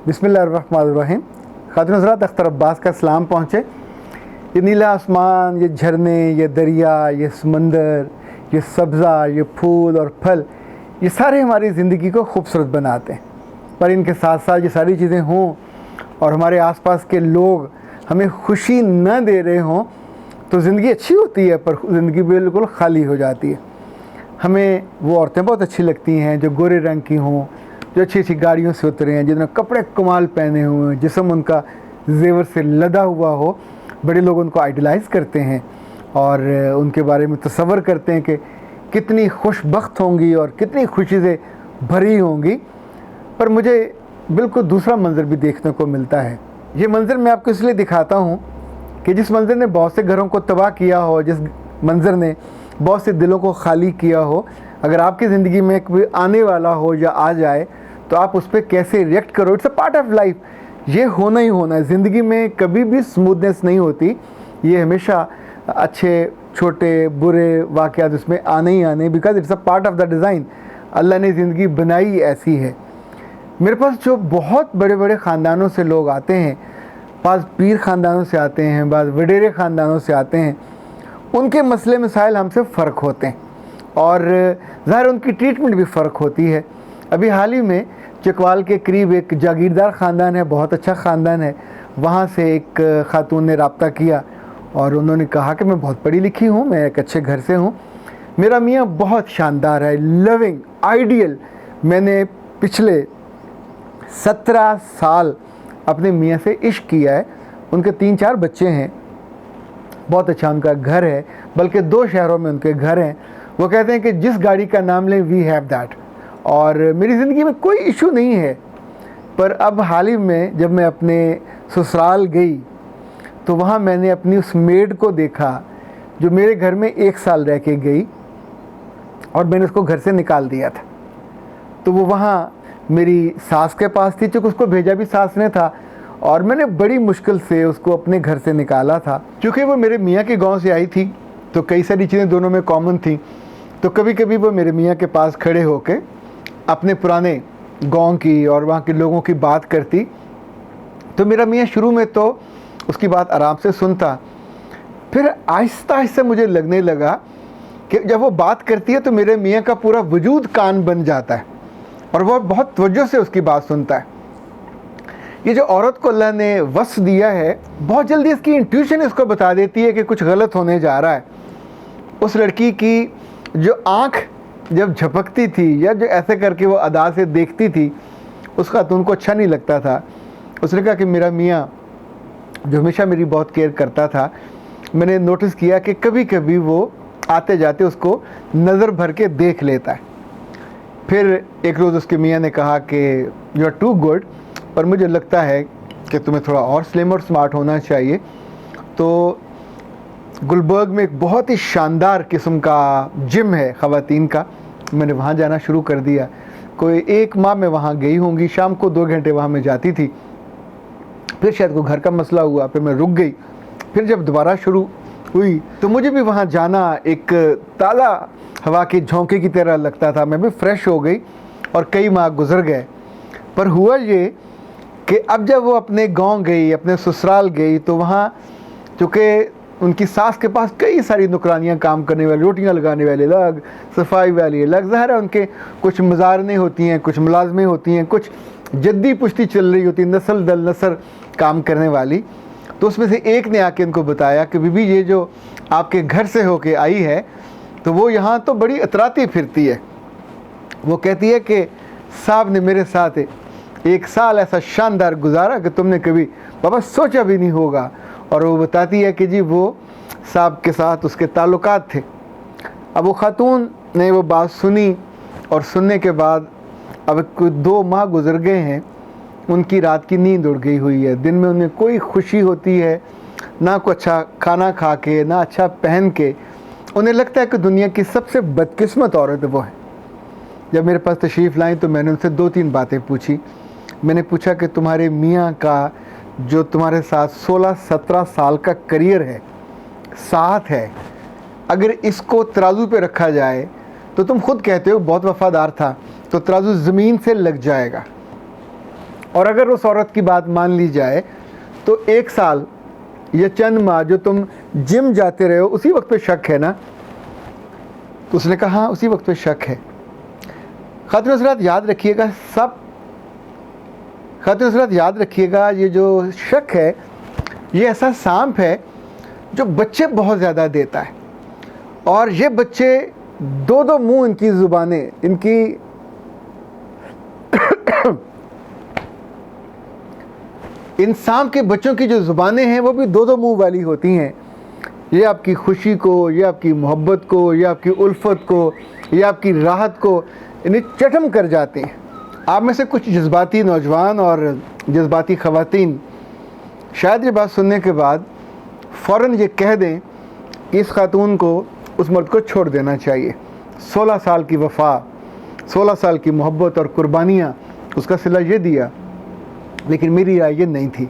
बिस्मिल्लाहिर्रहमानिर्रहीम। खातून हज़रात, अख्तर अब्बास का सलाम पहुँचे। ये नीला आसमान, ये झरने, ये दरिया, ये समंदर, ये सब्ज़ा, ये फूल और फल, ये सारे हमारी ज़िंदगी को खूबसूरत बनाते हैं। पर इनके साथ साथ ये सारी चीज़ें हों और हमारे आसपास के लोग हमें खुशी न दे रहे हों तो ज़िंदगी अच्छी होती है, पर ज़िंदगी बिल्कुल खाली हो जाती है। हमें वो औरतें बहुत अच्छी लगती हैं जो गोरे रंग की हों, जो अच्छी अच्छी गाड़ियों से उतरे हैं, जिन्होंने कपड़े कमाल पहने हुए हैं, जिस्म उनका जेवर से लदा हुआ हो। बड़े लोग उनको आइडलाइज़ करते हैं और उनके बारे में तसव्वुर करते हैं कि कितनी खुशबख्त होंगी और कितनी खुशी से भरी होंगी। पर मुझे बिल्कुल दूसरा मंज़र भी देखने को मिलता है। ये मंज़र मैं आपको इसलिए दिखाता हूँ कि जिस मंज़र ने बहुत से घरों को तबाह किया हो, जिस मंज़र ने बहुत से दिलों को खाली किया हो, अगर आपकी ज़िंदगी में कोई आने वाला हो या आ जाए तो आप उस पर कैसे रिएक्ट करो। It's a part of life, ये होना ही होना है। ज़िंदगी में कभी भी स्मूथनेस नहीं होती, ये हमेशा अच्छे छोटे बुरे वाक़यात उसमें आने ही आने, because it's a part of the design. अल्लाह ने ज़िंदगी बनाई ऐसी है। मेरे पास जो बहुत बड़े बड़े ख़ानदानों से लोग आते हैं, बाज़ पीर ख़ानदानों से आते हैं, बाज़ वडेरे ख़ानदानों से आते हैं, उनके मसले मसाइल हमसे फ़र्क होते हैं और ज़ाहिर उनकी ट्रीटमेंट भी फ़र्क होती है। अभी हाल ही में चकवाल के करीब एक जागीरदार ख़ानदान है, बहुत अच्छा ख़ानदान है, वहाँ से एक ख़ातून ने रब्ता किया और उन्होंने कहा कि मैं बहुत पढ़ी लिखी हूँ, मैं एक अच्छे घर से हूँ, मेरा मियाँ बहुत शानदार है, लविंग, आइडियल। मैंने पिछले 17 साल अपने मियाँ से इश्क किया है। उनके 3-4 बच्चे हैं, बहुत अच्छा उनका घर है, बल्कि 2 शहरों में उनके घर हैं। वो कहते हैं कि जिस गाड़ी का नाम लें वी हैव दैट। और मेरी ज़िंदगी में कोई इशू नहीं है। पर अब हाल ही में जब मैं अपने ससुराल गई तो वहाँ मैंने अपनी उस मेड को देखा जो मेरे घर में 1 साल रह के गई और मैंने उसको घर से निकाल दिया था। तो वो वहाँ मेरी सास के पास थी, चूँकि उसको भेजा भी सास ने था और मैंने बड़ी मुश्किल से उसको अपने घर से निकाला था। क्योंकि वो मेरे मियाँ के गांव से आई थी तो कई सारी चीज़ें दोनों में कॉमन थी। तो कभी कभी वो मेरे मियाँ के पास खड़े होके अपने पुराने गांव की और वहाँ के लोगों की बात करती। तो मेरा मियाँ शुरू में तो उसकी बात आराम से सुनता, फिर आहिस्ता आहिस्ता मुझे लगने लगा कि जब वो बात करती है तो मेरे मियाँ का पूरा वजूद कान बन जाता है और वो बहुत तवज्जो से उसकी बात सुनता है। ये जो औरत को अल्लाह ने वस दिया है, बहुत जल्दी इसकी इंट्यूशन इसको बता देती है कि कुछ गलत होने जा रहा है। उस लड़की की जो आँख जब झपकती थी या जो ऐसे करके वो अदा से देखती थी, उस खातून को अच्छा नहीं लगता था। उसने कहा कि मेरा मियाँ जो हमेशा मेरी बहुत केयर करता था, मैंने नोटिस किया कि कभी कभी वो आते जाते उसको नज़र भर के देख लेता है। फिर एक रोज़ उसके मियाँ ने कहा कि यू आर टू गुड, पर मुझे लगता है कि तुम्हें थोड़ा और स्लिम और स्मार्ट होना चाहिए। तो गुलबर्ग में एक बहुत ही शानदार किस्म का जिम है ख़वातीन का, मैंने वहाँ जाना शुरू कर दिया। कोई 1 माह में वहाँ गई होंगी, शाम को 2 घंटे वहाँ में जाती थी। फिर शायद कोई घर का मसला हुआ, फिर मैं रुक गई। फिर जब दोबारा शुरू हुई तो मुझे भी वहाँ जाना एक ताज़ा हवा के झोंके की तरह लगता था। मैं भी फ्रेश हो गई और कई माह गुजर गए। पर हुआ ये कि अब जब वो अपने गांव गई, अपने ससुराल गई, तो वहाँ चूँकि उनकी सास के पास कई सारी नौकरानियाँ काम करने वाली, रोटियाँ लगाने वाले अलग, सफाई वाली अलग, ज़ाहिर है उनके कुछ मज़ारनें होती हैं, कुछ मुलाजमें होती हैं, कुछ जद्दी पुश्ती चल रही होती है, नस्ल दल नस्ल काम करने वाली। तो उसमें से एक ने आके इनको बताया कि बीबी ये जो आपके घर से होके आई है तो वो यहाँ तो बड़ी अतराती फिरती है। वो कहती है कि साहब ने मेरे साथ 1 साल ऐसा शानदार गुजारा कि तुमने कभी बाबा सोचा भी नहीं होगा। और वो बताती है कि जी वो साहब के साथ उसके ताल्लुकात थे। अब वो खातून ने वो बात सुनी और सुनने के बाद अब कोई 2 माह गुजर गए हैं, उनकी रात की नींद उड़ गई हुई है। दिन में उन्हें कोई खुशी होती है ना, कोई अच्छा खाना खा के ना अच्छा पहन के। उन्हें लगता है कि दुनिया की सबसे बदकिस्मत औरत वो है। जब मेरे पास तशरीफ़ लाई तो मैंने उनसे 2-3 बातें पूछी। मैंने पूछा कि तुम्हारे मियाँ का जो तुम्हारे साथ 16-17 साल का करियर है, साथ है, अगर इसको तराजू पे रखा जाए तो तुम खुद कहते हो बहुत वफ़ादार था, तो तराजू ज़मीन से लग जाएगा। और अगर उस औरत की बात मान ली जाए तो 1 साल या चंद माह जो तुम जिम जाते रहे हो उसी वक्त पे शक है ना? तो उसने कहा हाँ उसी वक्त पे शक है। खातिन हज़रात याद रखिएगा, खातिन हज़रात याद रखिएगा, ये जो शक है ये ऐसा सांप है जो बच्चे बहुत ज़्यादा देता है। और ये बच्चे दो मुंह, इनकी ज़ुबानें, इनकी इन सांप के बच्चों की जो ज़ुबानें हैं वो भी दो मुंह वाली होती हैं। ये आपकी खुशी को, ये आपकी मोहब्बत को, ये आपकी उल्फत को, ये आपकी राहत को इन्हें चटम कर जाते हैं। आप में से कुछ जज्बाती नौजवान और जज्बाती ख़वातीन शायद ये बात सुनने के बाद फ़ौरन ये कह दें कि इस खातून को, उस मर्द को छोड़ देना चाहिए। 16 साल की वफ़ा, 16 साल की मोहब्बत और कुर्बानियाँ, उसका सिला ये दिया। लेकिन मेरी राय ये नहीं थी।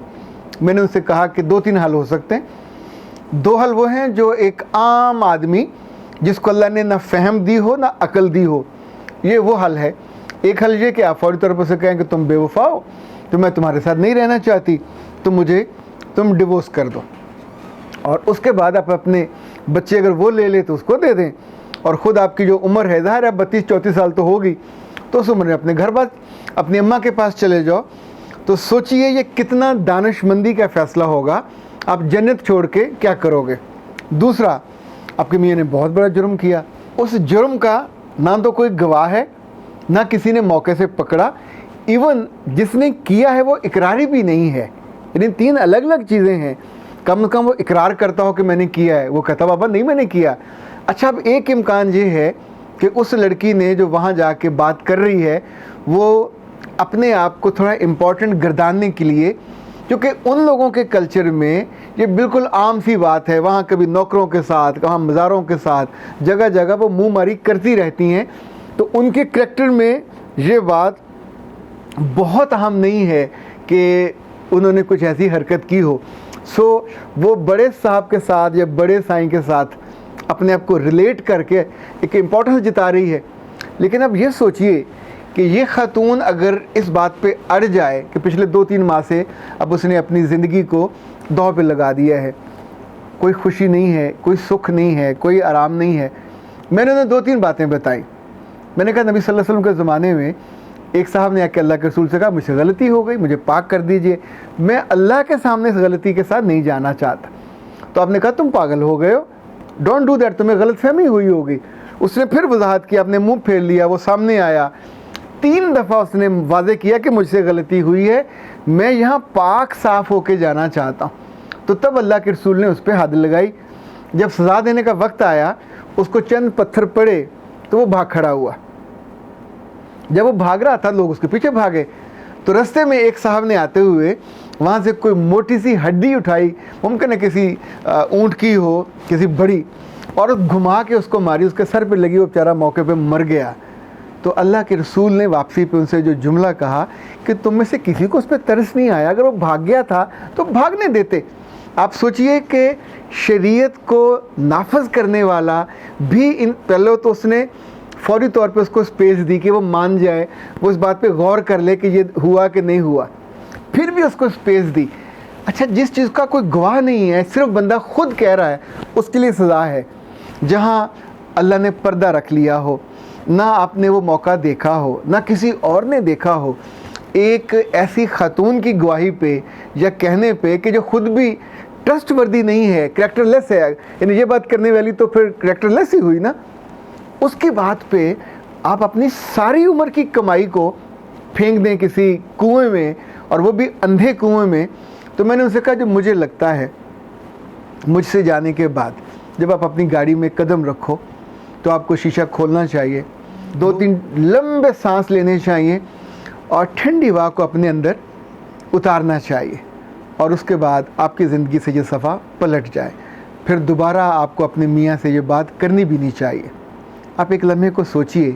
मैंने उनसे कहा कि 2-3 हल हो सकते हैं। 2 हल वो हैं जो एक आम आदमी जिसको अल्लाह ने ना फ़हम दी हो ना अकल दी हो, ये वो हल है। एक हल ये कि आप फौरी तौर पर से कहें कि तुम बेवफा हो, तो मैं तुम्हारे साथ नहीं रहना चाहती, तुम डिवोर्स कर दो। और उसके बाद आप अपने बच्चे अगर वो ले ले तो उसको दे दें। और ख़ुद आपकी जो उम्र है, ज़ाहिर है 32-34 साल तो होगी, तो उस उम्र में अपने घर बात अपनी अम्मा के पास चले जाओ। तो सोचिए ये कितना दानिशमंदी का फ़ैसला होगा। आप जन्नत छोड़ के क्या करोगे? दूसरा, आपके मियाँ ने बहुत बड़ा जुर्म किया। उस जुर्म का ना तो कोई गवाह है, ना किसी ने मौके से पकड़ा, इवन जिसने किया है वो इकरारी भी नहीं है। यानी 3 अलग अलग चीज़ें हैं। कम से कम वो इकरार करता हो कि मैंने किया है, वो कहता बाबा नहीं मैंने किया। अच्छा, अब एक इम्कान ये है कि उस लड़की ने जो वहाँ जाके बात कर रही है वो अपने आप को थोड़ा इम्पोर्टेंट गर्दानने के लिए, क्योंकि उन लोगों के कल्चर में ये बिल्कुल आम सी बात है, वहाँ कभी नौकरों के साथ, कहाँ मज़ारों के साथ, जगह जगह वो मुँह मारी करती रहती हैं। तो उनके करैक्टर में ये बात बहुत अहम नहीं है कि उन्होंने कुछ ऐसी हरकत की हो। सो वो बड़े साहब के साथ या बड़े साईं के साथ अपने आप को रिलेट करके एक इम्पोर्टेंस जिता रही है। लेकिन अब ये सोचिए कि ये खातून अगर इस बात पे अड़ जाए कि पिछले 2-3 माह से अब उसने अपनी ज़िंदगी को दांव पे लगा दिया है, कोई खुशी नहीं है, कोई सुख नहीं है, कोई आराम नहीं है। मैंने उन्हें 2-3 बातें बताई। मैंने कहा नबी सल्लल्लाहु अलैहि वसल्लम के ज़माने में एक साहब ने आके अल्लाह के रसूल से कहा मुझसे गलती हो गई, मुझे पाक कर दीजिए, मैं अल्लाह के सामने इस गलती के साथ नहीं जाना चाहता। तो आपने कहा तुम पागल हो गए हो, डोंट डू दैट, तुम्हें गलतफहमी हुई होगी। उसने फिर वजाहत की, आपने मुंह फेर लिया, वो सामने आया, 3 दफ़ा उसने वाज़े किया कि मुझसे गलती हुई है, मैं यहाँ पाक साफ़ होके जाना चाहता हूँ। तो तब अल्लाह के रसूल ने उस पर हद लगाई। जब सज़ा देने का वक्त आया, उसको चंद पत्थर पड़े तो वो भाग खड़ा हुआ। जब वो भाग रहा था लोग उसके पीछे भागे। तो रास्ते में एक साहब ने आते हुए वहाँ से कोई मोटी सी हड्डी उठाई, मुमकिन है किसी ऊँट की हो, किसी बड़ी, और घुमा के उसको मारी, उसके सर पे लगी, वो बेचारा मौके पे मर गया। तो अल्लाह के रसूल ने वापसी पे उनसे जो जुमला कहा कि तुम में से किसी को उस पर तरस नहीं आया, अगर वो भाग गया था तो भागने देते। आप सोचिए कि शरीयत को नाफज करने वाला भी इन पहले तो उसने फौरी तौर पे उसको स्पेस दी कि वो मान जाए, वो इस बात पे गौर कर ले कि ये हुआ कि नहीं हुआ, फिर भी उसको स्पेस दी। अच्छा, जिस चीज़ का कोई गवाह नहीं है, सिर्फ बंदा खुद कह रहा है, उसके लिए सज़ा है। जहाँ अल्लाह ने पर्दा रख लिया हो, ना आपने वो मौका देखा हो, ना किसी और ने देखा हो, एक ऐसी खातून की गवाही पे या कहने पे कि जो खुद भी ट्रस्टवर्दी नहीं है, करैक्टरलेस है, यानी ये बात करने वाली तो फिर करैक्टरलेस ही हुई ना, उसकी बात पे आप अपनी सारी उम्र की कमाई को फेंक दें किसी कुएं में, और वो भी अंधे कुएं में। तो मैंने उनसे कहा जो मुझे लगता है मुझसे जाने के बाद जब आप अपनी गाड़ी में कदम रखो तो आपको शीशा खोलना चाहिए, 2-3 लंबे सांस लेने चाहिए और ठंडी हवा को अपने अंदर उतारना चाहिए, और उसके बाद आपकी ज़िंदगी से ये सफ़ा पलट जाए। फिर दोबारा आपको अपने मियाँ से ये बात करनी भी नहीं चाहिए। आप एक लम्हे को सोचिए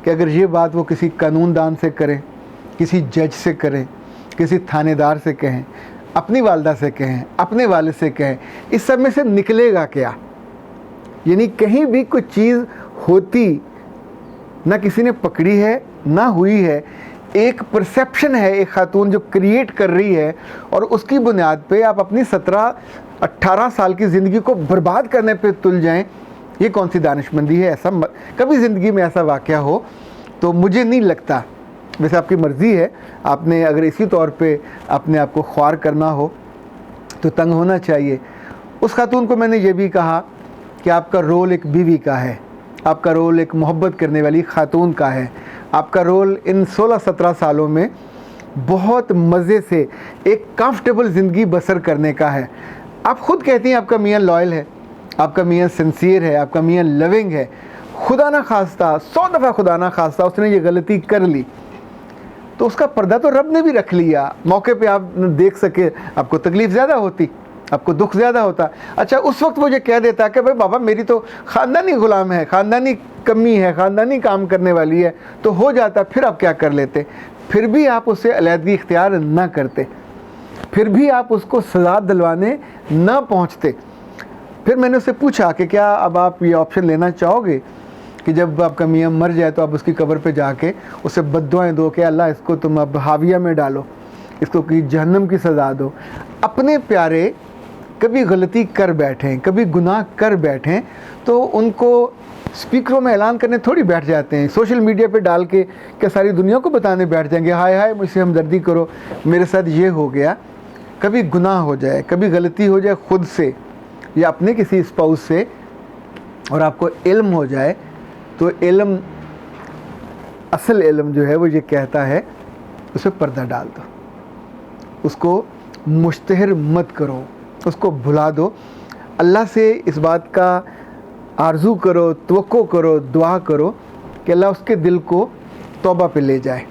कि अगर ये बात वो किसी कानूनदान से करें, किसी जज से करें, किसी थानेदार से कहें, अपनी वालदा से कहें, अपने वालिद से कहें, इस सब में से निकलेगा क्या? यानी कहीं भी कुछ चीज़ होती ना किसी ने पकड़ी है ना हुई है, एक परसेप्शन है एक खातून जो क्रिएट कर रही है, और उसकी बुनियाद पे आप अपनी 17-18 साल की ज़िंदगी को बर्बाद करने पे तुल जाएं, ये कौन सी दानिशमंदी है? ऐसा कभी ज़िंदगी में ऐसा वाक़या हो तो मुझे नहीं लगता। वैसे आपकी मर्ज़ी है, आपने अगर इसी तौर पे अपने आप को ख्वार करना हो तो तंग होना चाहिए। उस खातून को मैंने ये भी कहा कि आपका रोल एक बीवी का है, आपका रोल एक मोहब्बत करने वाली खातून का है, आपका रोल इन 16-17 सालों में बहुत मज़े से एक कंफर्टेबल ज़िंदगी बसर करने का है। आप ख़ुद कहती हैं आपका मियाँ लॉयल है, आपका मियाँ सिंसियर है, आपका मियाँ लविंग है। खुदा ना खास्ता, 100 दफ़ा खुदा ना खास्ता उसने ये गलती कर ली तो उसका पर्दा तो रब ने भी रख लिया। मौके पे आप देख सके, आपको तकलीफ़ ज़्यादा होती, आपको दुख ज़्यादा होता। अच्छा, उस वक्त वो ये कह देता कि भाई बाबा मेरी तो ख़ानदानी ग़ुलाम है, ख़ानदानी कमी है, ख़ानदानी काम करने वाली है, तो हो जाता। फिर आप क्या कर लेते? फिर भी आप उससे अलहदगी इख्तियार ना करते, फिर भी आप उसको सज़ा दिलवाने ना पहुँचते। फिर मैंने उससे पूछा कि क्या अब आप ये ऑप्शन लेना चाहोगे कि जब आपका मियाँ मर जाए तो आप उसकी कब्र पे जाके उसे बद्दुआएं दो कि अल्लाह इसको तुम अब हाविया में डालो, इसको कि जहन्नम की सज़ा दो। अपने प्यारे कभी गलती कर बैठें, कभी गुनाह कर बैठें तो उनको स्पीकरों में ऐलान करने थोड़ी बैठ जाते हैं, सोशल मीडिया पे डाल के क्या सारी दुनिया को बताने बैठ जाएंगे हाय हाय मुझसे हमदर्दी करो, मेरे साथ ये हो गया। कभी गुनाह हो जाए, कभी गलती हो जाए ख़ुद से या अपने किसी स्पाउस से, और आपको इल्म हो जाए तो इल्म, असल इल्म जो है वो ये कहता है उस पर पर्दा डाल दो, उसको मुश्तहर मत करो, उसको भुला दो। अल्लाह से इस बात का आरज़ू करो, तवक्को करो, दुआ करो कि अल्लाह उसके दिल को तौबा पे ले जाए।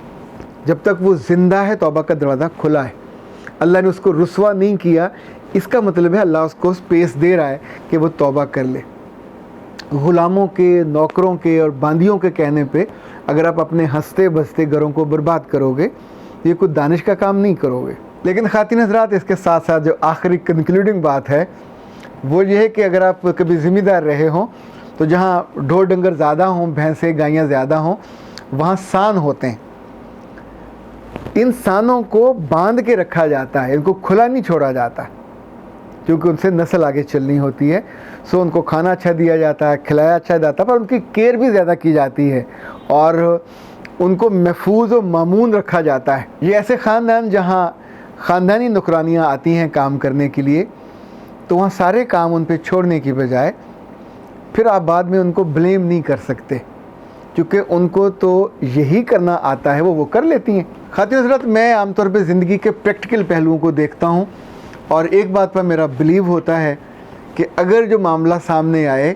जब तक वो ज़िंदा है तौबा का दरवाज़ा खुला है। अल्लाह ने उसको रुसवा नहीं किया, इसका मतलब है अल्लाह उसको स्पेस दे रहा है कि वो तौबा कर ले। ग़ुलामों के, नौकरों के और बांदियों के कहने पे अगर आप अपने हंसते बसते घरों को बर्बाद करोगे, ये कुछ दानिश का काम नहीं करोगे। लेकिन ख़ातिन हज़रात, इसके साथ साथ जो आखिरी कंक्लूडिंग बात है वो ये है कि अगर आप कभी ज़िम्मेदार रहे हों तो जहाँ ढोर डंगर ज़्यादा हों, भैंसें गायें ज़्यादा हों, वहाँ सान होते हैं। इन सांों को बांध के रखा जाता है, इनको खुला नहीं छोड़ा जाता क्योंकि उनसे नस्ल आगे चलनी होती है। सो उनको खाना अच्छा दिया जाता है, खिलाया अच्छा जाता है, पर उनकी केयर भी ज़्यादा की जाती है और उनको महफूज और मामून रखा जाता है। ये ऐसे ख़ानदान जहाँ ख़ानदानी नौकरानियाँ आती हैं काम करने के लिए, तो वहाँ सारे काम उन पे छोड़ने की बजाय फिर आप बाद में उनको ब्लेम नहीं कर सकते क्योंकि उनको तो यही करना आता है, वो कर लेती हैं। ख़ातिन हज़रात, मैं आमतौर पे ज़िंदगी के प्रैक्टिकल पहलुओं को देखता हूँ और एक बात पर मेरा बिलीव होता है कि अगर जो मामला सामने आए,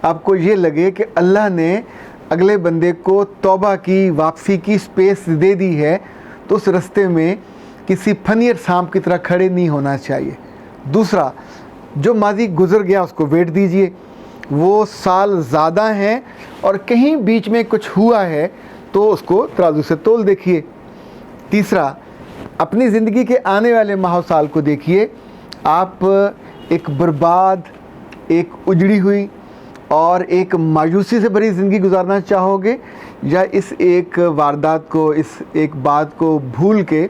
आपको ये लगे कि अल्लाह ने अगले बंदे को तौबा की, वापसी की स्पेस दे दी है, तो उस रास्ते में किसी फनियर सांप की तरह खड़े नहीं होना चाहिए। दूसरा, जो माजी गुज़र गया उसको वेट दीजिए, वो साल ज़्यादा हैं और कहीं बीच में कुछ हुआ है तो उसको तराजू से तोल देखिए। तीसरा, अपनी ज़िंदगी के आने वाले माह साल को देखिए। आप एक बर्बाद, एक उजड़ी हुई और एक मायूसी से भरी ज़िंदगी गुजारना चाहोगे, या इस एक वारदात को, इस एक बात को भूल के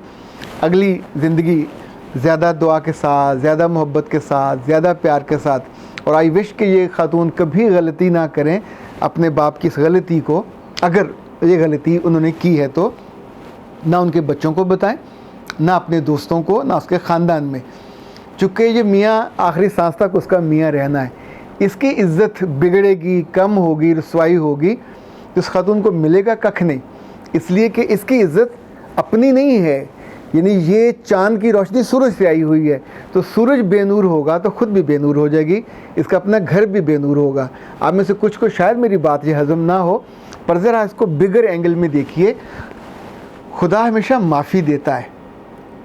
अगली ज़िंदगी ज़्यादा दुआ के साथ, ज़्यादा मोहब्बत के साथ, ज़्यादा प्यार के साथ। और आई विश कि ये खातून कभी गलती ना करें अपने बाप की इस गलती को, अगर ये गलती उन्होंने की है तो ना उनके बच्चों को बताएं, ना अपने दोस्तों को, ना उसके ख़ानदान में, चूँकि ये मियाँ आखिरी सांस तक उसका मियाँ रहना है। इसकी इज़्ज़त बिगड़ेगी, कम होगी, रुसवाई होगी तो उस खातून को मिलेगा कख नहीं, इसलिए कि इसकी इज़्ज़त अपनी नहीं है। यानी ये चाँद की रोशनी सूरज से आई हुई है, तो सूरज बेनूर होगा तो ख़ुद भी बेनूर हो जाएगी, इसका अपना घर भी बेनूर होगा। आप में से कुछ को शायद मेरी बात ये हज़म ना हो, पर ज़रा इसको बिगर एंगल में देखिए। खुदा हमेशा माफ़ी देता है,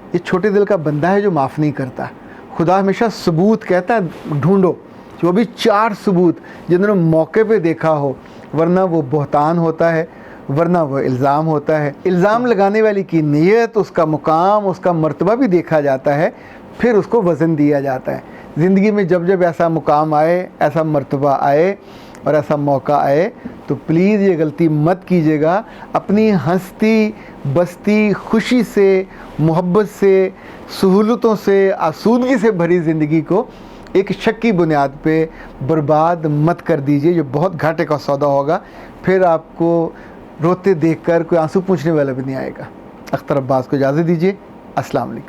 ये छोटे दिल का बंदा है जो माफ़ नहीं करता। खुदा हमेशा सबूत कहता है ढूंढो, जो भी 4 सबूत जिन्होंने मौके पे देखा हो, वरना वो बहतान होता है, वरना वो इल्ज़ाम होता है। इल्ज़ाम लगाने वाली की नीयत, उसका मुकाम, उसका मर्तबा भी देखा जाता है, फिर उसको वज़न दिया जाता है। ज़िंदगी में जब जब ऐसा मुकाम आए, ऐसा मर्तबा आए और ऐसा मौका आए तो प्लीज़ ये गलती मत कीजिएगा। अपनी हंसती बसती खुशी से, मोहब्बत से, सहूलतों से, आसूदगी से भरी ज़िंदगी को एक शक की बुनियाद पे बर्बाद मत कर दीजिए। ये बहुत घाटे का सौदा होगा। फिर आपको रोते देखकर कोई आंसू पूछने वाला भी नहीं आएगा। अख्तर अब्बास को इजाज़त दीजिए। अस्सलाम वालेकुम।